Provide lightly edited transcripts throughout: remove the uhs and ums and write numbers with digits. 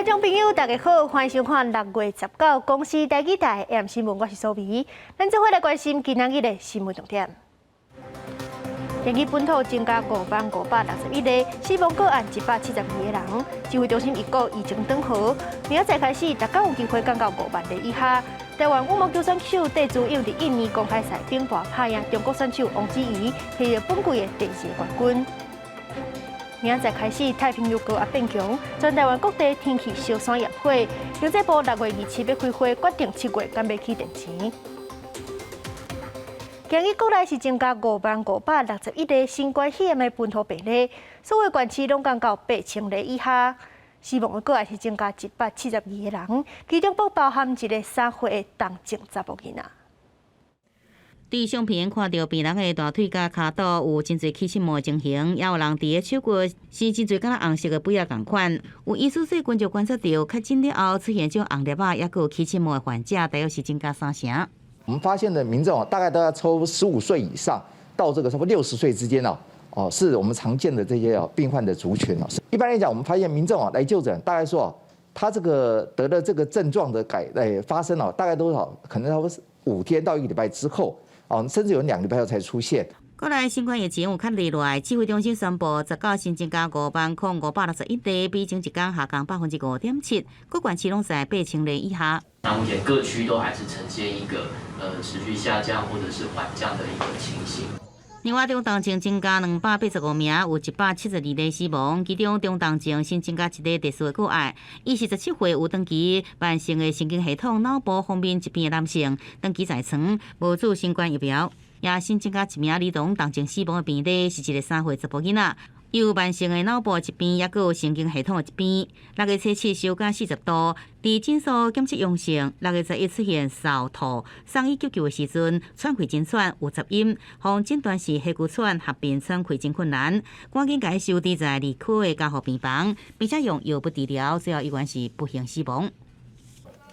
观众朋友，大家好，欢迎收看6月19公司台记台 AM 新闻，我是苏眉。咱这回来关心今日的新闻重点。天气本土增加5,561例，死亡个案172个人。指挥中心预告疫情转好，明仔载开始，大家有机会降到5万例以下。台湾羽毛球选手戴资颖伫印尼公开赛顶大拍赢中国选手王子怡，获得本季的第4个冠军。明仔载开始，太平洋高压变强，全台湾各地天气小山炎火。经济部6月27要开会，决定7月敢要起电池。今日国内是增加5,561例新冠肺炎的本土病例，所有县市拢降到8,000例以下。死亡的个案是增加172个人，其中包含一个3岁的重症查某囡仔。伫相片看到病人的大腿甲骹肚有真侪起沫的情形，也有人伫个手骨是真侪敢若红色的肥仔共款。有医师细菌就观察到，确诊了后出现这种红粒仔，也有起沫的患者，大约是增加3成。我们发现的民众大概都要抽15岁以上到这个差不多60岁之间是我们常见的这些病患的族群一般来讲，我们发现民众来就诊，大概说他这个得了这个症状的发生大概多少？可能差不多5天到1个礼拜之后甚至有2个礼拜后才出现。国内新冠疫情有较例外，指挥中心宣布19新增加5,561例，比前一天下降5.7%，各县市拢在8,000例以下。那目前各区都还是呈现一个持续下降或者是缓降的一个情形。另外，中重症增加285名，有172例死亡，其中中重症新增加1例特殊的个案，伊是17岁有长期慢性的神经系统脑部方面疾病的男性，长期在床，无注新冠疫苗，也新增加1名儿童重症死亡的病例，是一个3岁查甫囡仔。有慢性的脑部疾病，也有神经系统的疾病。6月测试烧甲40度，伫诊所检测阳性。6月11出现嗽吐，送医急救的时阵，喘气真喘，有杂音，互诊断是气骨喘合并喘气真困难，赶紧甲伊收治在离科的加护病房，并且用药物治疗，最后依然是不幸死亡。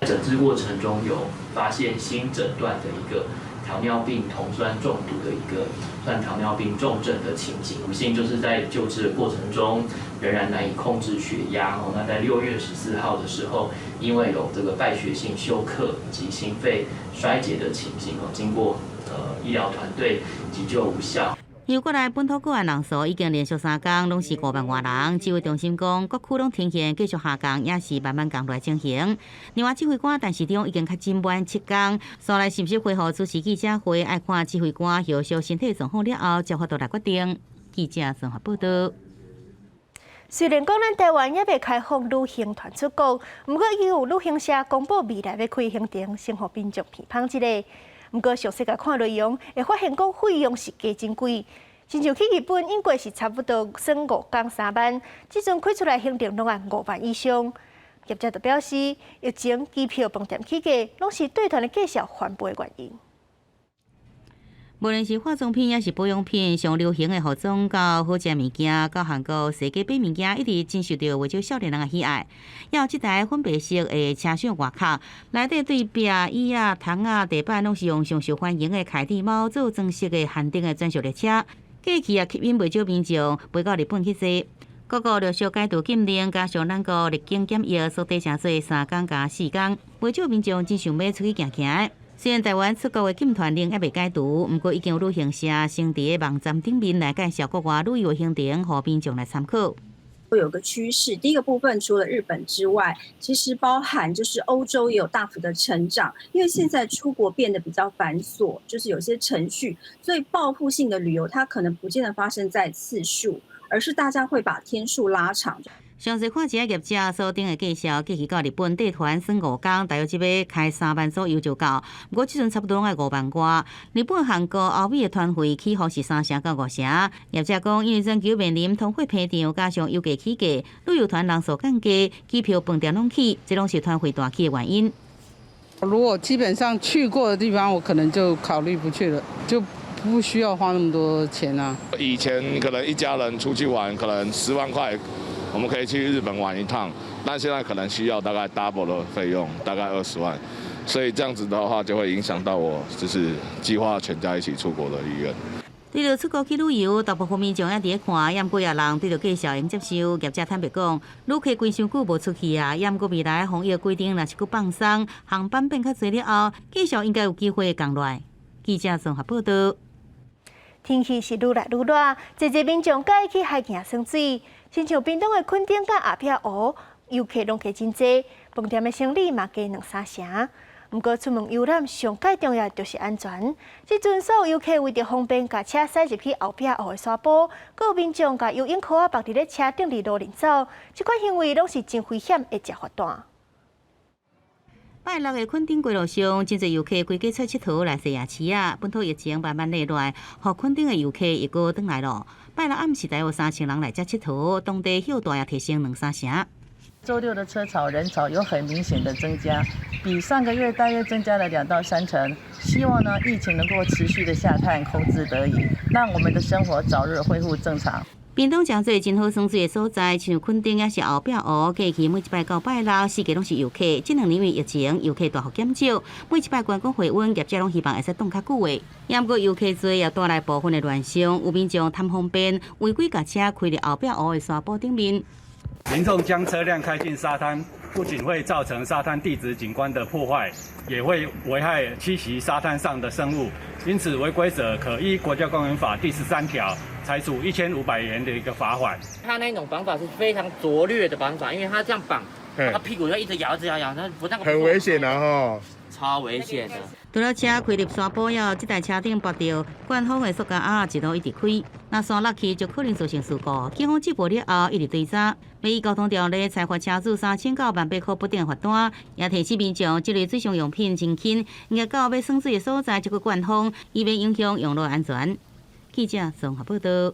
诊治过程中有发现新诊断的一个糖尿病酮酸中毒的一个算糖尿病重症的情形，不幸就是在救治的过程中仍然难以控制血压那在6月14号的时候，因为有这个败血性休克以及心肺衰竭的情形经过医疗团队急救无效。由国内本土个案人数已经连续3天拢是5万多人，指挥中心讲，各区拢呈现继续下降，也是慢慢降落来情形。另外，指挥官陈时中已经确诊满7天，所来是不是恢复主持记者会，爱看指挥官休息身体状况了后，才法度来决定。记者综合报道。虽然讲咱台湾也未开放旅行团出国，不过已有旅行社公布未来要开行程，先互民众批判一下。不过详细甲看内容，会发现讲费用是加真贵。亲像去日本，应该是差不多算5天3万，即阵开出来行程拢按5万以上。业者就表示，疫情、机票、饭店起价，拢是对团的介绍翻倍的原因。无论是化妆品也是保养品，上流行的服装到好食物件，到韩国世界买物件，一直真受到不少少年人的喜爱。也有即台粉白色的车厢外壳，内底对壁、椅啊、窗啊、地板拢是用上受欢迎的凯蒂猫做装饰的限定的专属列车。过去吸引不少民众飞到日本去坐。各国陆续解除禁令，加上咱国入境检疫所底诚做3天加4天，不少民众真想要出去行行。虽然台湾出国的禁团令还未解除，不过已经有旅行社先伫个网站顶面来介绍国外旅游的行程，互民众来参考。有个趋势，第一个部分除了日本之外，其实包含就是欧洲也有大幅的成长，因为现在出国变得比较繁琐，就是有些程序，所以报复性的旅游它可能不见得发生在次数，而是大家会把天数拉长。详细看一下业者所顶的介绍，过去到日本带团算5天，大约只要开3万左右就够。不过即阵差不多拢要5万多。日本、韩国、欧美的团费起伏是3成到5成。业者讲，因为全球面临通货膨胀，加上油价起价，旅游团人数降低，机票、饭店拢起，这拢是团费大起的原因。如果基本上去过的地方，我可能就考虑不去了，就不需要花那么多钱啊。以前可能一家人出去玩，可能10万块。我们可以去日本玩一趟，但现在可能需要大概 double 的费用，大概20万，所以这样子的话就会影响到我就是计划全家一起出国的意愿。对着出国去旅游，大部分民众也伫咧看，也毋过也人对着介绍用接受。业者坦白讲，旅客关伤久无出去啊，也毋过未来防疫规定若是佫放松，航班变较侪了后，继续应该有机会降落来。记者综合报道。天气是愈来愈热，侪民众介意去海行耍水，亲像屏东的垦丁甲后壁湖，游客拢加真济，饭店的生意嘛加2-3成。不过出门游览上界重要就是安全。即阵所有游客为着方便，甲车驶入去后壁湖的沙坡，各有民众甲游泳裤绑伫咧车顶伫路面走，即款行为拢是真危险，会食罚单。拜六的垦丁公路上，真侪游客规家出佚佗来西夜市啊。本土疫情慢慢落来，互垦丁的游客又搁转来咯。拜六暗时大约3000人来遮佚佗，当地休大也提升2-3成。周六的车潮人潮有很明显的增加，比上个月大约增加了2到3成。希望呢，疫情能够持续的下探，控制得宜，让我们的生活早日恢复正常。屏东真侪真好耍水的所在，像垦丁也是后壁湖，过去每一摆到拜六，四界拢是游客。这2年因为疫情，游客大幅减少，每一摆观光回温，业者拢希望会使冻较久的。也毋过游客多也带来部分的乱象，有民众贪方便，违规甲车开入后壁湖的沙坡顶面。民众将车辆开进沙滩，不仅会造成沙滩地质景观的破坏，也会危害栖息沙滩上的生物。因此，违规者可依《国家公园法》第13条，裁处1500元的一个罚款。他那种绑法是非常拙劣的绑法，因为他这样绑，他屁股就一直摇，那不那个很危险的哈，超危险的。除了车开入沙坡后，这台车顶绑着官方的塑胶鸭，一路一直开。若山落去，就可能造成事故。警方接报了后，一直追查。要依交通条例裁罚车主3000到10000块不等罚单，也提醒民众，这类水上用品真轻，应该到要耍水的所在就去灌封，以免影响用路安全。记者综合报道。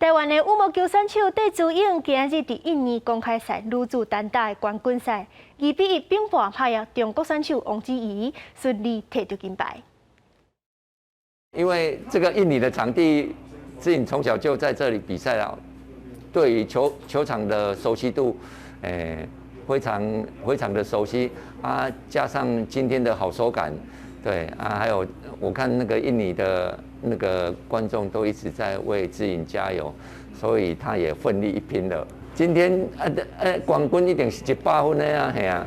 台湾的羽毛球选手戴资颖今日伫印尼公开赛女子单打的冠军赛2比1平盘拍赢中国选手王子怡，顺利摕到金牌。因为这个印尼的场地，资颖从小就在这里比赛了，对于球场的熟悉度，非常的熟悉啊，加上今天的好手感，对啊，还有我看那个印尼的那个观众都一直在为资颖加油，所以他也奋力一拼了。今天冠军一定是100分的啊，系啊。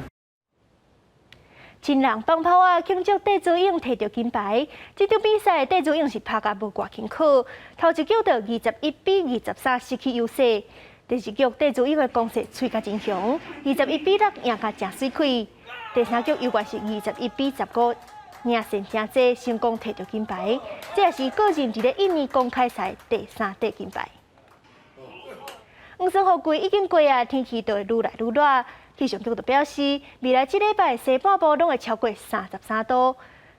真人放炮啊，庆祝戴资颖摕到金牌。这场比赛戴资颖是拍甲无偌辛苦，头一局就21比23失去优势。第二局戴资颖的攻势吹甲真响，21比6赢甲真水开。第三局犹原是21比15。赢胜真济，成功摕到金牌，这也是个人伫咧印尼公开赛第3块金牌。黄霜雨季已经过啊，天气就会愈来愈热。气象局就表示，未来这礼拜西半部拢会超过33度。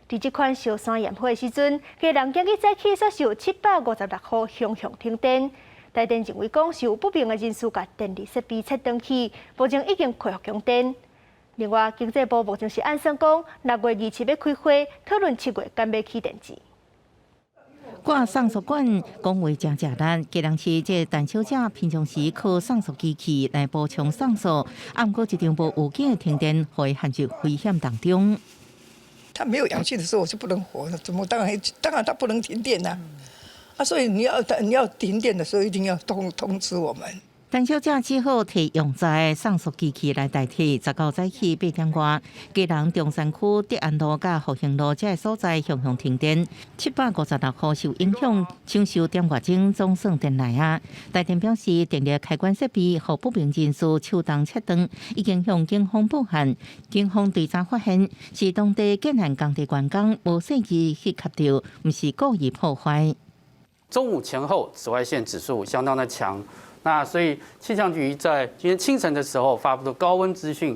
伫这款小山炎火的时阵，家人今日早起却是有756户熊熊停电。台电认为讲是有不明的人士甲电力设备切断去，目前已经恢复供电。另外，经济部目前是按算讲，6月27要开会讨论7月敢要起电池。挂上诉管讲话真正难，家人市这陈小姐平常时靠上诉机器来补充上诉，不过一场无预警的停电，会陷入危险当中。他没有氧气的时候，我是不能活的，怎么当然他不能停电呐、所以你要停电的时候，一定要通知我们。陈小姐只好摕用在上诉机器来代替。19早起8点外，家人中山区德安路甲复兴路这所在熊熊停电，756户受影响，抢修点外钟总算电来啊。台电表示，电力开关设备互不明人士手动切断，已经向警方报案。警方调查发现，是当地建案工地员工无细致去卡掉，不是故意破坏。中午前后，紫外线指数相当的强。那所以气象局在今天清晨的时候发布的高温资讯。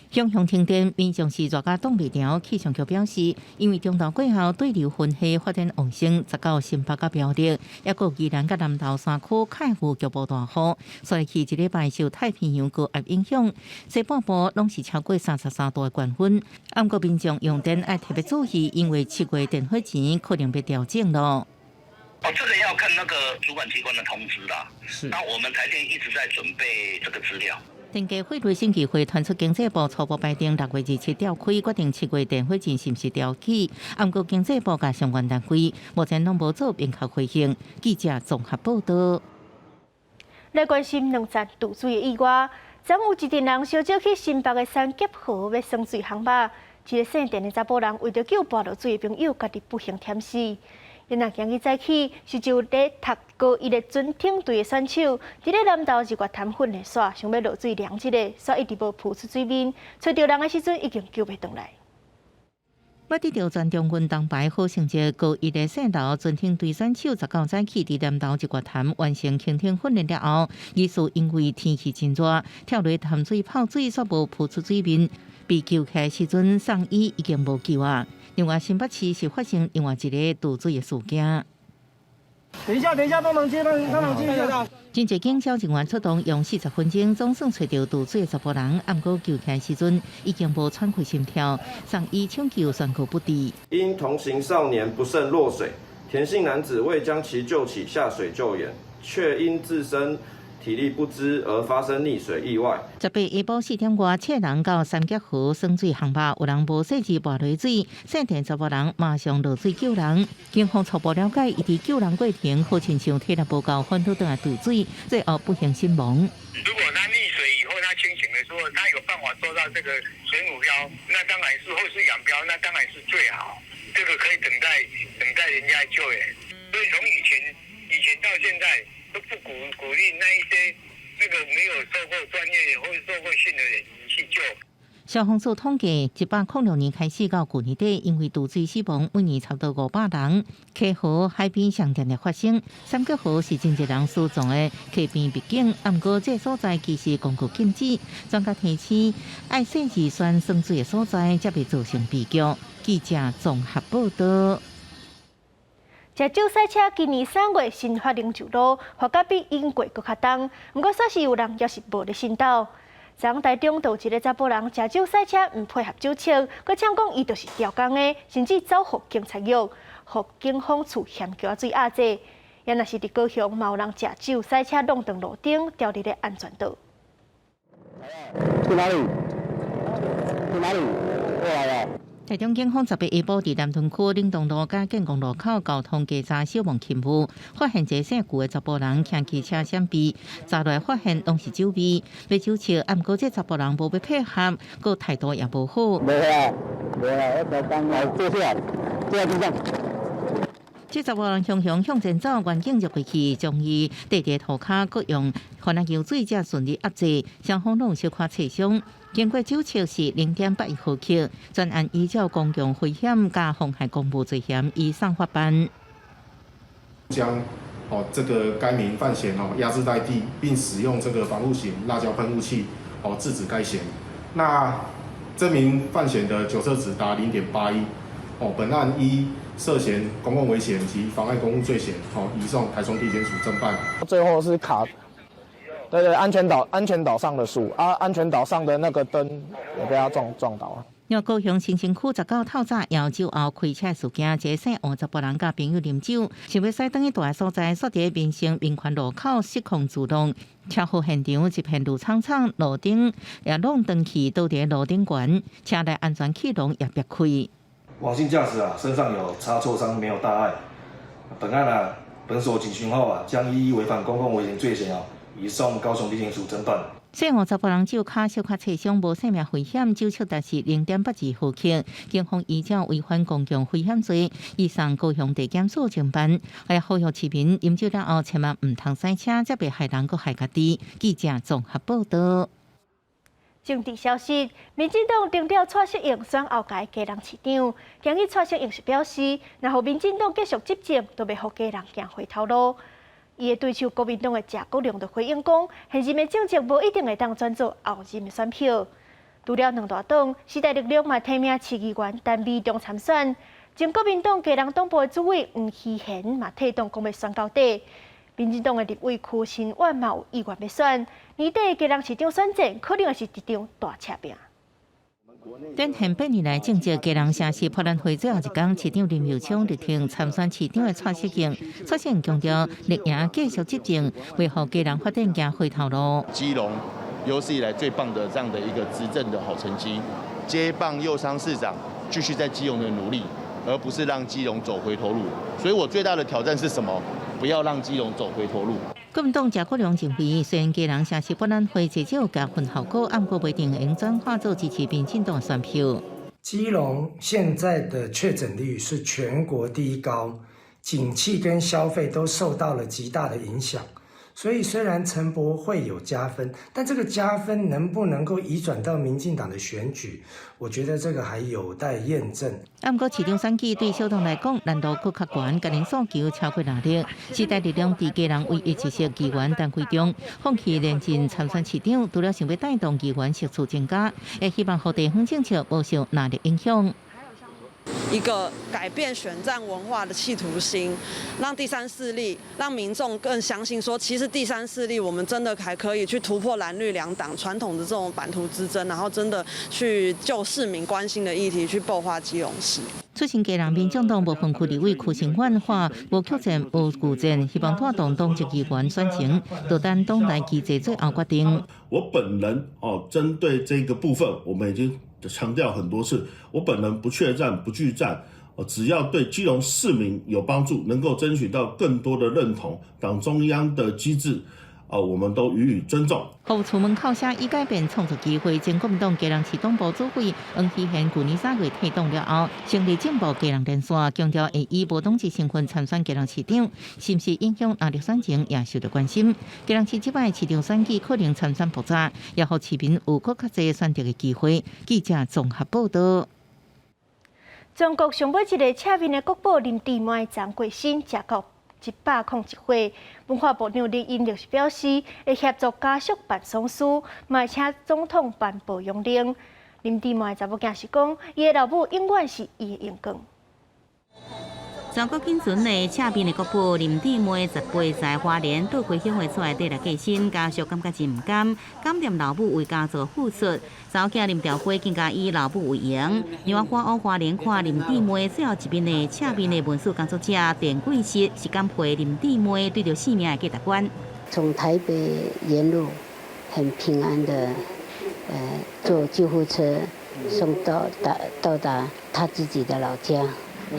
熊熊停电，民众是热甲冻袂牢。气象局表示，因为中昼过后对流云系发展旺盛，19新北甲苗栗，也有宜兰甲南投山区凯湖局部大雨，所以去一礼拜受太平洋高压影响，西半部拢是超过33度的高温。不过民众用电要特别注意，因为7月电费钱可能被调整咯。这个要看那个主管机关的通知啦。是。那我们台电一直在准备这个资料。定价汇率审计会传出经济部初步排定6月27调开，决定7月电费进是毋是调起。不过经济部甲相关单位目前拢无做明确回应。记者综合报道。来关心两站渡水的意外，昨有一群人烧酒去新北的三结河要耍水航吧，一个姓陈的查甫人为着救跋落水的朋友，家己不幸添死。因若今日早起是就咧读高一的准艇队的选手，伫咧南投日月潭粉的耍，想要落水凉一个，耍一直无浮出水面，找到人的时阵已经救袂回来。要得到全中运动牌好成绩，高一的姓投准艇队选手19早起伫南投日月潭完成轻艇训练了后，疑似因为天气真热，跳落潭水泡水，煞无浮出水面。被救起来时阵，送医已经无救啊。另外，新北市是发生另外一个渡水的事件。等一下，帮忙接一下。真济警消人员出动，用40分钟，总算找到渡水的查甫人。不过救起来时阵，已经无喘气心跳，送医抢救宣告不治。因同行少年不慎落水，田姓男子未将其救起下水救援，却因自身体力不支而发生溺水意外。18下晡4点外，7人到三结河耍水航吧，有人无细致跋落水，姓田查甫人马上落水救人。警方初步了解，伊伫救人过程好亲像体力不够，翻倒转来渡水，最后不幸身亡。如果他溺水以后，他清醒的时候，他有办法做到这个水母漂，那当然是或是仰漂，那当然是最好。这个可以等待人家救援。所以从以前到现在。都不鼓励那一些那个没有受过专业或者受过训的人去救。消防署统计，1806年开始到去年底，因为渡水死亡，每年差不多500人。溪河海边常常发生，三结河是真侪人失踪的溪边毕竟，不过这所在其实公告禁止。专家提醒，爱细致选耍水的所在，才袂造成悲剧。记者综合报道。食酒赛车今年3月新发零就路，发甲比英国搁较重，不过煞是有人也是无咧信道。昨台中有一个查甫人食酒赛车唔配合酒测，佮呛讲伊就是调工的，甚至走互警察局，互警方处嫌叫水压制。也若是伫高雄，嘛有人食酒赛车弄断路顶，掉伫咧安全岛。去哪里？过来啊！台中警方18下晡伫南屯区岭东路甲建工路口交通检查小梦勤务，发现一个姓旧的查甫人骑汽车闪避，查来发现拢是酒味，要酒测，不过这查甫人无要配合，佮态度也无好。我刚来坐下，坐在地上。这查甫人向前走，远警入过去，将伊地涂骹，佮用番仔油水才顺利压制，双方拢小可刺伤。经过酒测是0.81毫克，专案依照公共危险加妨害公务罪嫌移送法办。将这个该名犯嫌压制在地，并使用这个防护型辣椒喷雾器制止该嫌。那这名犯嫌的酒测值达0.81，本案依涉嫌公共危险及妨碍公务罪嫌，移送台中地检署侦办。最后是卡。对，安全岛上的树啊，安全岛上的那个灯也被他撞倒了。若高雄新城区19透早摇酒后开车事件，一个姓黄查甫人甲朋友啉酒，想要驶转去大个所在，煞伫民生民权路口失控自动，车祸现场一片路苍苍，路顶也弄断去，倒伫路顶悬，车内安全气囊也裂开。王姓驾驶身上有擦挫伤，没有大碍。本案本所警讯后将依违反公共危险罪嫌移送高雄地检署侦办。姓黄查甫人酒脚小可刺伤，无生命危险，酒测值是0.82毫克。警方依照违反公共危险罪，移送高雄地检署侦办。来呼吁市民饮酒了后，千万唔通驶车，才袂害人佮害家己。记者综合报道。政治消息，民进党定调蔡适应选后届家人市长。今日蔡适应是表示，若互民进党继续执政，都袂互家人行回头路。伊的对手国民党的谢国良就回应讲，现任的政绩无一定会当转做后任的选票。除了两大党，时代力量嘛提名市议员陈美中参选，前国民党家人党部的主委黄希贤嘛退党讲要选到底。民进党的立委区新苑嘛有意愿要选，年底家人市长选战可能是一场大车拼。展现8年来政绩，家人城市博览会最后一天，市长林佑昌力挺参选市长的蔡适应。蔡适应强调，力赢继续执政，为互家人发展行回头路。基隆有史以来最棒的这样的一个执政的好成绩。接棒右商市长继续在基隆的努力，而不是让基隆走回头路。所以我最大的挑战是什么？不要让基隆走回头路。国民党陈国良认为，虽然基隆城市博览会至少有加分效果，但不一定能转化做支持民进党选票。基隆现在的确诊率是全国第一高，景气跟消费都受到了极大的影响。所以虽然陈柏会有加分，但这个加分能不能够移转到民进党的选举，我觉得这个还有待验证。不过市长选举对小党来讲难度更较悬，家庭诉求超过6例。时代力量在基隆唯一一席议员单位中放弃连任参选市长，除了想要带动议员席次增加，也希望和地方政策无受哪力影响。一个改变选战文化的企图心，让第三势力，让民众更相信说，其实第三势力我们真的还可以去突破蓝绿两党传统的这种版图之争，然后真的去就市民关心的议题去擘画基隆市。出身基隆民众党部分区立委邱成焕话，无曲线无固阵，希望带动党籍议员选情，就等党内机制最后决定。我本人针对这个部分，我们已经强调很多次，我本人不怯战不惧战，只要对基隆市民有帮助，能够争取到更多的认同，党中央的机制，我们都予以尊重。后出门靠写以改变创造机会，前国民党基隆市党部主委黄希贤去年3月退党了后，成立进步基隆连线，强调会以无党籍身份参选基隆市长，是不是影响压力选情也受到关心。基隆市这摆市长选举可能参选复杂，也让市民有更较侪选择的机会。记者综合报道。中国上尾一个车面的国宝林地妹张国新食到101岁，文化部长李英就是表示，会协助家属办丧事，嘛请总统颁保养令。林地妹查某囝是讲，伊的老母永远是伊的阳光。全国仅存的侧面的国宝林地妹18岁，花莲倒归乡会出来底来过身，家属感觉真唔甘，感念老母为家族付出。查某囝林兆辉更加以老母为荣。另外，花莲看林地妹最后一面的侧面的文书工作者田贵石是敢陪林地妹对着性命的价值观。从台北沿路很平安的，坐救护车送到达他自己的老家，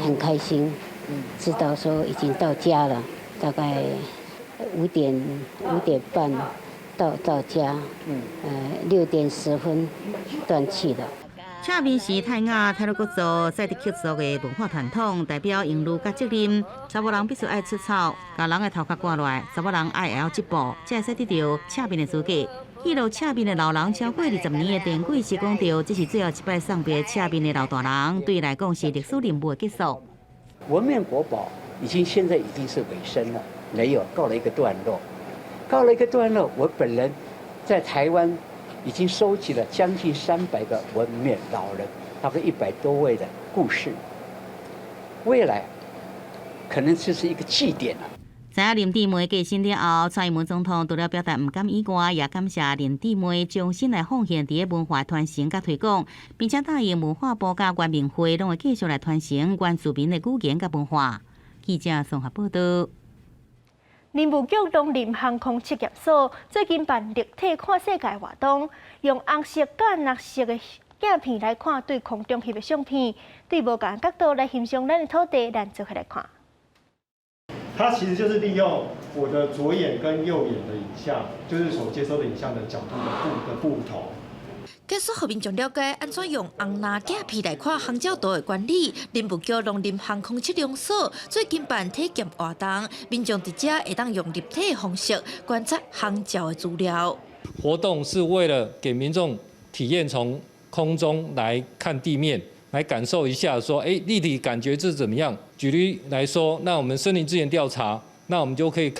很开心。知道说已经到家了，大概5点半到家，6点10分断气了。侧面是泰雅泰鲁国族在地民族的文化传统，代表用儒甲责任。查某人必须爱出草，把人的头壳刮落来；查某人爱会晓织布，才会使得到侧面的资格。记录侧面的老人超过20年的田贵是讲到，这是最后一摆送别侧面的老大人，对伊来讲是历史任务的结束。文面国宝现在已经是尾声了，没有告了一个段落。我本人在台湾已经收集了将近300个文面老人，差不多100多位的故事。未来可能这是一个祭典了。知影林地妹过身了后，蔡英文总统除了表达唔甘意外，也感谢林地妹将心来奉献伫个文化传承甲推广，并且答应文化部甲原民会拢会继续来传承原住民的语言甲文化。记者综合报道。林务局农林航空测验所最近办立体看世界活动，用红色甲绿色的镜片来看对空中翕的相片，对无同角度来欣赏咱的土地，咱做伙来看。它其实就是利用我的左眼跟右眼的影像，就是所接收的影像的角度的不同。解说互民众了解安怎用红蓝镜片来看航照图的原理。林务局农林航空测量所最近办体验活动，民众伫遮会当用立体的方式观察航照的资料。活动是为了给民众体验从空中来看地面，来感受一下说，立体感觉是怎么样。举例来说，那我们森林资源调查，那我们就可以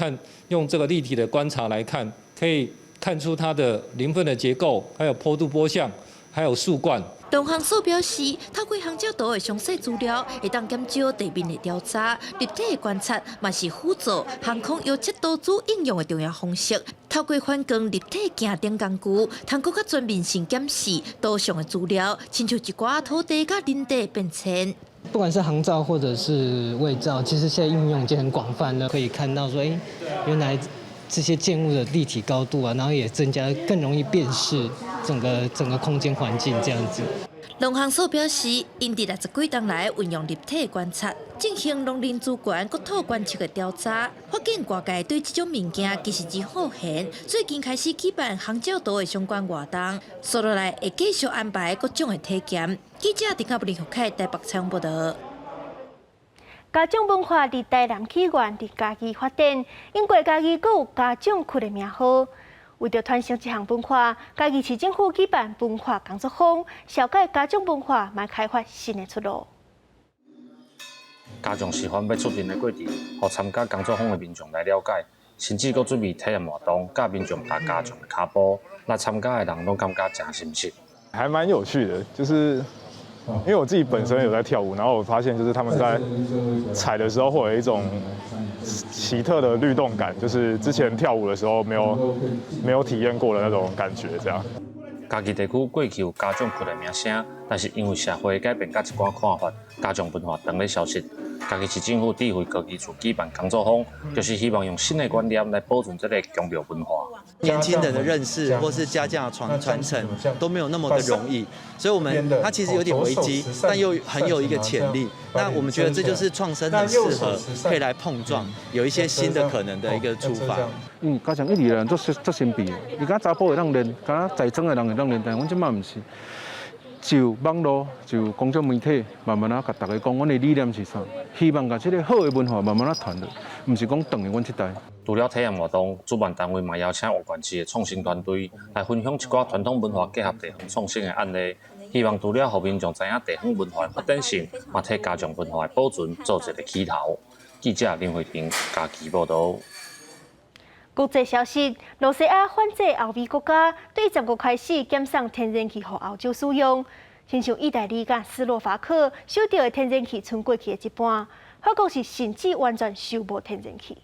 用这个立体的观察来看，可以看出它的磷分的结构，还有坡度波相，还有树冠。农航所表示，透过航照图的详细资料，会当减少地面的调查，立体的观察嘛是辅助航空优测图纸应用的重要方式。透过反光立体镜顶工具，通过较全面性检视图上的资料，亲像一寡土地甲林地变迁。不管是航照或者是卫照，其实现在应用已经很广泛了，可以看到说，原来这些建物的立体高度啊，然后也增加更容易辨识整个空间环境这样子。农行所表示，因伫60几年来运用立体观察，进行农林资源国土观测的调查，发现外界对这种物件其实真好闲。最近开始举办航照图的相关活动，接落来会继续安排各种的体检。记者陈嘉布林福凯台北采访报道。家长文化伫台南起源伫家己发展，因过家己阁有家长区的名号。为着传承这项文化，家己市政府举办文化工作坊，小解家长文化，嘛开发新的出路。家长示范要出庭的过程，互参加工作坊的民众来了解，甚至阁准备体验活动，教民众踏家长的脚步。来参加的人拢感觉真新鲜，还蛮有趣的，就是因为我自己本身有在跳舞，然后我发现就是他们在踩的时候会有一种奇特的律动感，就是之前跳舞的时候没有体验过的那种感觉，这样。家己地区过去有家长区的名声，但是因为社会改变甲一寡看法，家长文化当咧消失。家己市政府智慧科技处举办工作坊，就是希望用新的观念来保存这个宫庙文化。年轻人的认识或是家教传承都没有那么的容易，所以它其实有点危机，但又很有一个潜力。那我们觉得这就是创生很适合可以来碰撞，有一些新的可能的一个出发。家长一二人做新币，而家查甫会当练，敢若在庄的人会当练，但阮即摆唔是。就网络、就公众媒体，慢慢啊，甲大家讲，阮的理念是啥？希望把这个好的文化慢慢啊传落，唔是讲等于阮这代。除了体验活动，主办单位嘛邀请有关系的创新团队来分享一寡传统文化结合地方创新的案例，希望除了互民众知影地方文化的发展性，嘛替家长文化的保存做一个起头。记者林慧萍家己报道。国际消息：罗西亚反制欧美国家对10月开始减送天然气予欧洲使用，亲像意大利甲斯洛伐克收到的天然气剩过去的一半，法国是甚至完全收无天然气。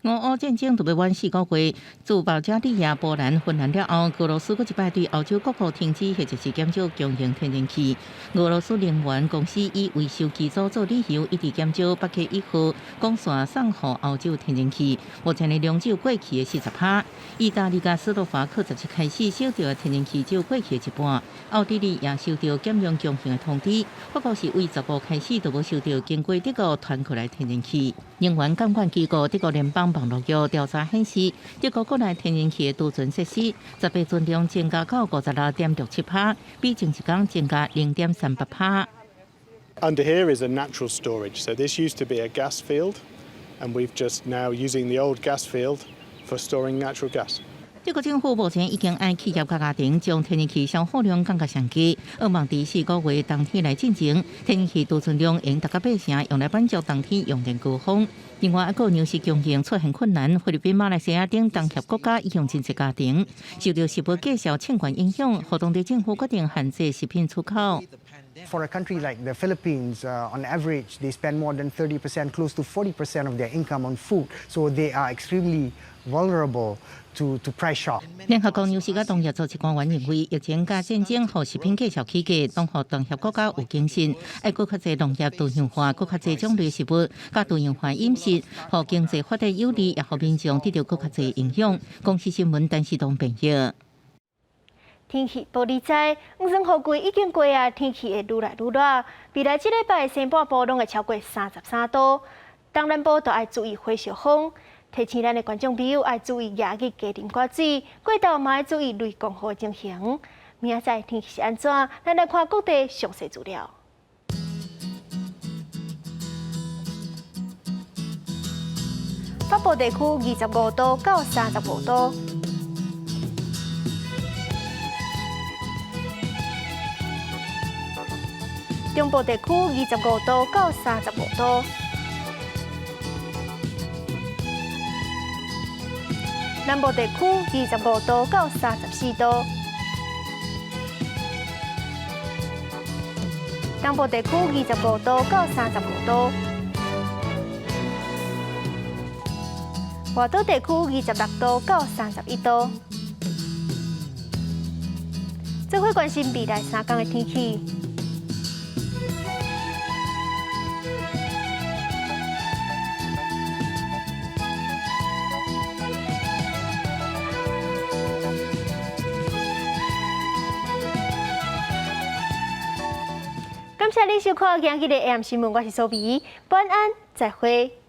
俄乌战争就要满4个月，自保加利亚、波兰、芬兰了后，俄罗斯佫一摆对欧洲各国停止或者是减少供应天然气。俄罗斯能源公司以维修机组做理由，一直减少8月1号供线送予欧洲天然气，目前的量只有过去的40%。意大利甲斯洛伐克17开始收到的天然气只有过去的一半，奥地利也收到减用供应的通知。法国是为15开始就无收到经过德国传过来天然气。能源监管机构德国联邦网络局调查显示，德国国内天然气的储存设施18存量增加到56.67%，比前一天增加0.38%。Under here is a natural storage. So this used to be a gas field, and we've just now using the old gas field for storing natural gas. 德国政府目前已经按企业甲家庭将天然气消耗量降到上低，希望伫4个月冬天来进行天然气储存量应达到80%，用来满足冬天用电高峰。另外，还有粮食供应出现困难，菲律宾、马来西亚等东协国家已向真济家庭受到食物价小欠款影响，互当地政府决定限制食品出口。For a country like the Philippines, on average, they spend more than 30%, close to 40% of their income on food. So they are extremely vulnerable to price shock. 联合国粮食甲农业组织官员认为，疫情加战争互食品价小起价，当互东协国家有精神，爱搁较侪农业多样化，搁较侪种类食物，甲多样化饮食，互经济发展有利，也互民众得到搁较侪影响。公司新闻陈世东评语。天气不理在，黄霜雨季已经过啊，天气会愈来愈热。未来这礼拜西半部拢会超过33度，东南部都要注意火烧风。提醒咱的观众朋友要注意夜日加啉寡水，过昼嘛要注意雷公雨情形。明仔载天气是安怎？咱来看各地详细资料。北部地区25度到35度。中部地区25度到35度，南部地区25度到34度，东部地区25度到35度，外岛地区26度到31度。这会关心未来3天的天气。谢你收看今日的 AM 新闻，我是苏比，晚安，再会。